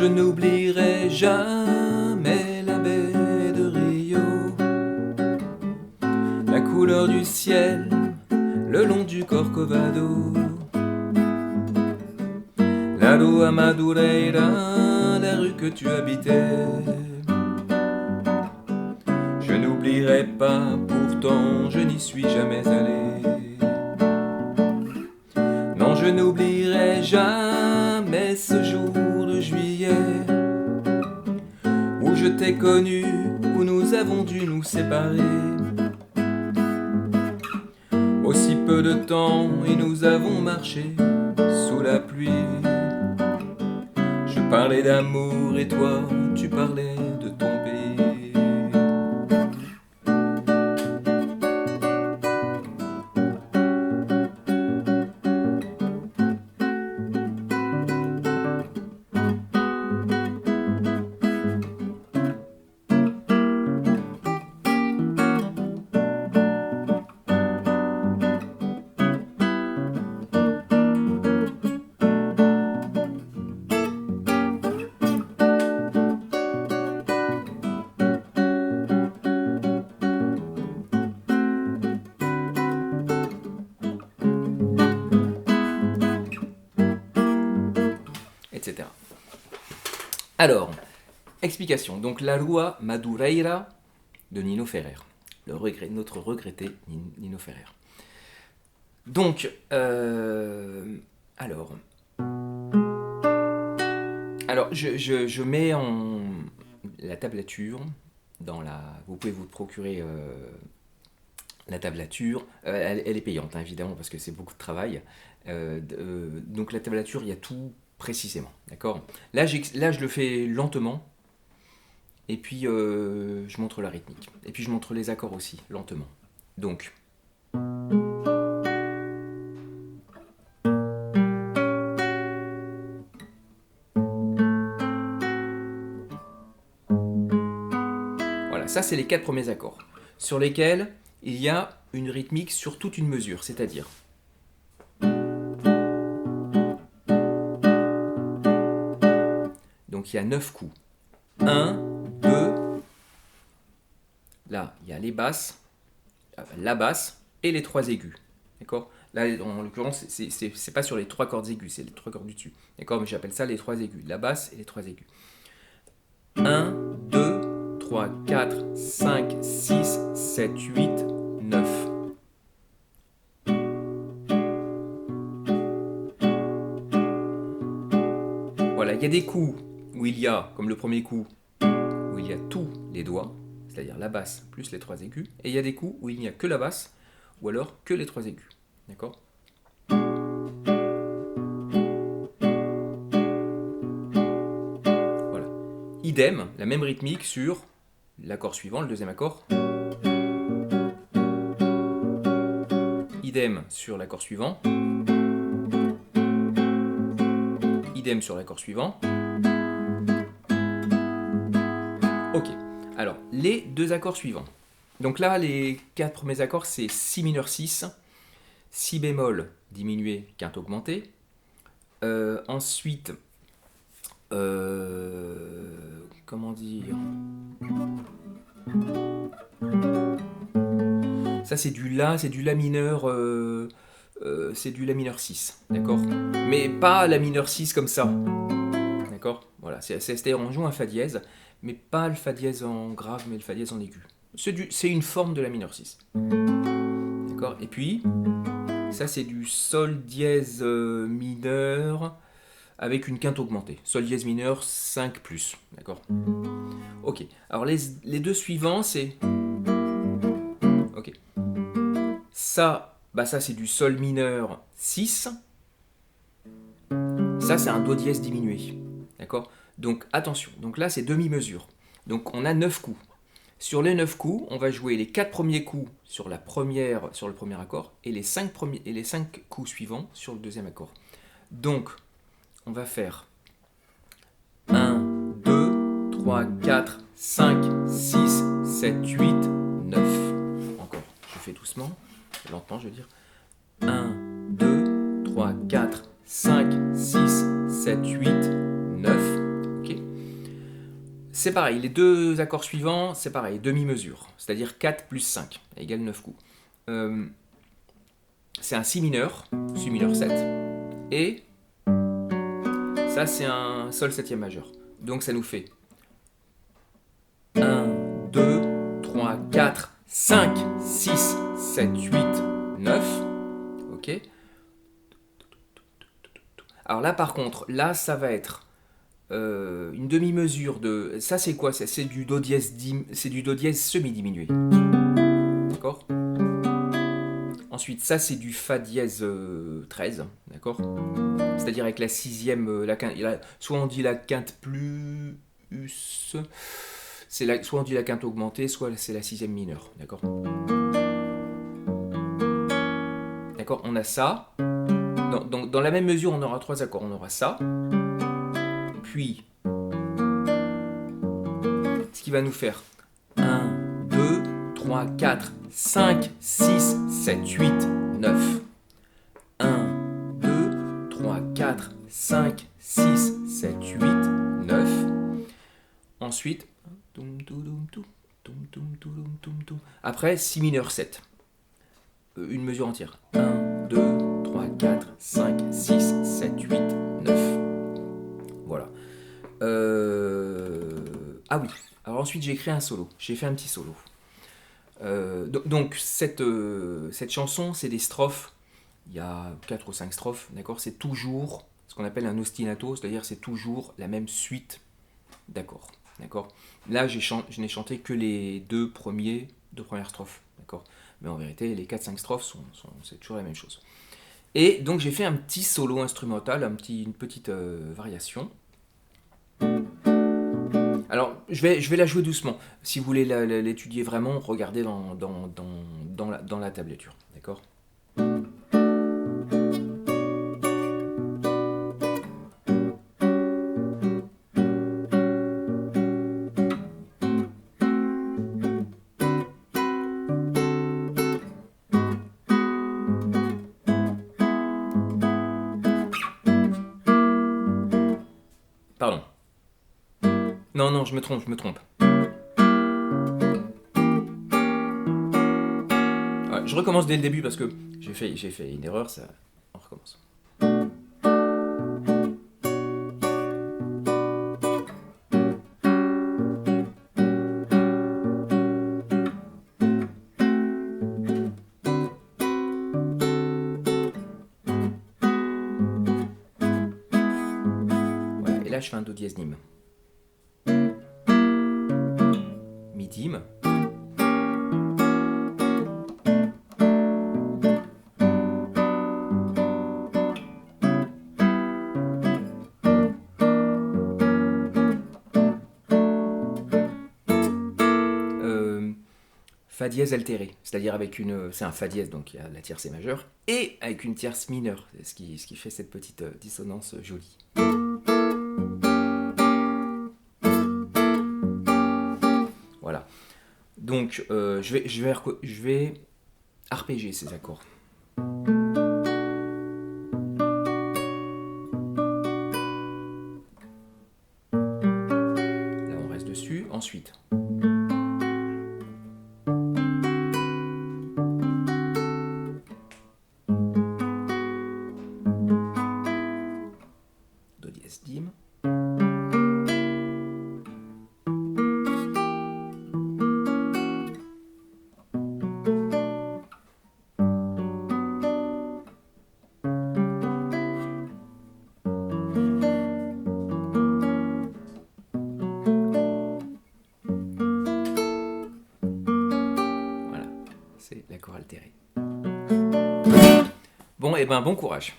je n'oublierai jamais la baie de Rio, la couleur du ciel le long du Corcovado, la rua Madureira, la rue que tu habitais. Je n'oublierai pas, pourtant je n'y suis jamais allé. Non, je n'oublierai jamais ce jour de juillet où je t'ai connu, où nous avons dû nous séparer. Aussi peu de temps et nous avons marché sous la pluie. Je parlais d'amour et toi, tu parlais de ton pays. Etc. Alors, explication. Donc la loi Madureira de Nino Ferrer, notre regretté Nino Ferrer. Donc, alors, je mets en la tablature dans la. Vous pouvez vous procurer la tablature. Elle est payante, hein, évidemment, parce que c'est beaucoup de travail. Donc la tablature, il y a tout précisément, d'accord. Là, je le fais lentement. Et puis, je montre la rythmique. Et puis, je montre les accords aussi, lentement. Donc. Voilà, ça, c'est les 4 premiers accords, sur lesquels il y a une rythmique sur toute une mesure, c'est-à-dire. Donc, il y a 9 coups. 1, 2, là, il y a les basses, la basse et les 3 aigus. D'accord ? Là, en l'occurrence, c'est pas sur les 3 cordes aiguës, c'est les 3 cordes du dessus. D'accord ? Mais j'appelle ça les 3 aigus. La basse et les 3 aigus. 1, 2, 3, 4, 5, 6, 7, 8, 9. Voilà, il y a des coups où il y a, comme le premier coup, où il y a tous les doigts, c'est-à-dire la basse plus les 3 aigus, et il y a des coups où il n'y a que la basse, ou alors que les 3 aigus. D'accord ? Voilà. Idem, la même rythmique sur l'accord suivant, le deuxième accord. Idem sur l'accord suivant. Idem sur l'accord suivant. Ok. Alors, les 2 accords suivants. Donc là, les 4 premiers accords, c'est Si mineur 6, Si bémol diminué, quinte augmenté. Ensuite, comment dire ? Ça, c'est du La mineur, c'est du La mineur 6, d'accord ? Mais pas La mineur 6 comme ça, d'accord ? Voilà, c'est-à-dire on joue un Fa dièse, mais pas le Fa dièse en grave, mais le Fa dièse en aigu. C'est une forme de La mineur 6. D'accord ? Et puis, ça c'est du Sol dièse mineur avec une quinte augmentée. Sol dièse mineur 5+. D'accord ? Ok. Alors les 2 suivants, c'est... Ok. Ça, ça c'est du Sol mineur 6. Ça c'est un Do dièse diminué. D'accord ? Donc attention. Donc là c'est demi-mesure. Donc on a 9 coups. Sur les 9 coups, on va jouer les 4 premiers coups sur le premier accord et les 5 coups suivants sur le deuxième accord. Donc, on va faire 1, 2, 3, 4, 5, 6, 7, 8, 9. Encore, je fais doucement, lentement je veux dire. 1, 2, 3, 4, 5, 6, 7, 8, 9. Ok. C'est pareil, les deux accords suivants, c'est pareil, demi-mesure, c'est-à-dire 4 plus 5 égale 9 coups. C'est un si mineur 7, et ça c'est un sol septième majeur. Donc ça nous fait 1, 2, 3, 4, 5, 6, 7, 8, 9. Ok. Alors là par contre, là ça va être une demi-mesure de... Ça c'est quoi? C'est du do dièse semi-diminué. D'accord? Ensuite, ça c'est du fa dièse 13, d'accord? C'est-à-dire avec la sixième, soit on dit la quinte plus... soit on dit la quinte augmentée, soit c'est la sixième mineure, d'accord? D'accord, on a ça. Dans la même mesure, on aura trois accords. On aura ça, puis ce qui va nous faire 1, 2, 3, 4, 5, 6, 7, 8, 9. 1, 2, 3, 4, 5, 6, 7, 8, 9. Ensuite, après, si mineur 7. Une mesure entière. 1, 2, 3, 4, 5, 6, 7, 8, 9. Voilà. Ah oui. Alors ensuite, j'ai écrit un solo. J'ai fait un petit solo. Donc, cette chanson, c'est des strophes. Il y a 4 ou 5 strophes. D'accord, c'est toujours ce qu'on appelle un ostinato, c'est-à-dire c'est toujours la même suite d'accords. D'accord. Là, je n'ai chanté que les deux premières strophes. D'accord. Mais en vérité, les 4-5 strophes, c'est toujours la même chose. Et donc, j'ai fait un petit solo instrumental, une petite variation. Alors, je vais la jouer doucement. Si vous voulez l'étudier vraiment, regardez dans la tablature. D'accord ? Pardon. Non, je me trompe. Ouais, je recommence dès le début parce que j'ai fait une erreur, ça... On recommence. Voilà, et là je fais un do dièse dim. Mi dim. Fa dièse altéré, c'est-à-dire c'est un fa dièse, donc il y a la tierce majeure, et avec une tierce mineure, ce qui fait cette petite dissonance jolie. Voilà. Donc je vais arpéger ces accords. Là on reste dessus. Ensuite. Do dièse dim. Voilà, c'est l'accord altéré. Bon, et ben bon courage.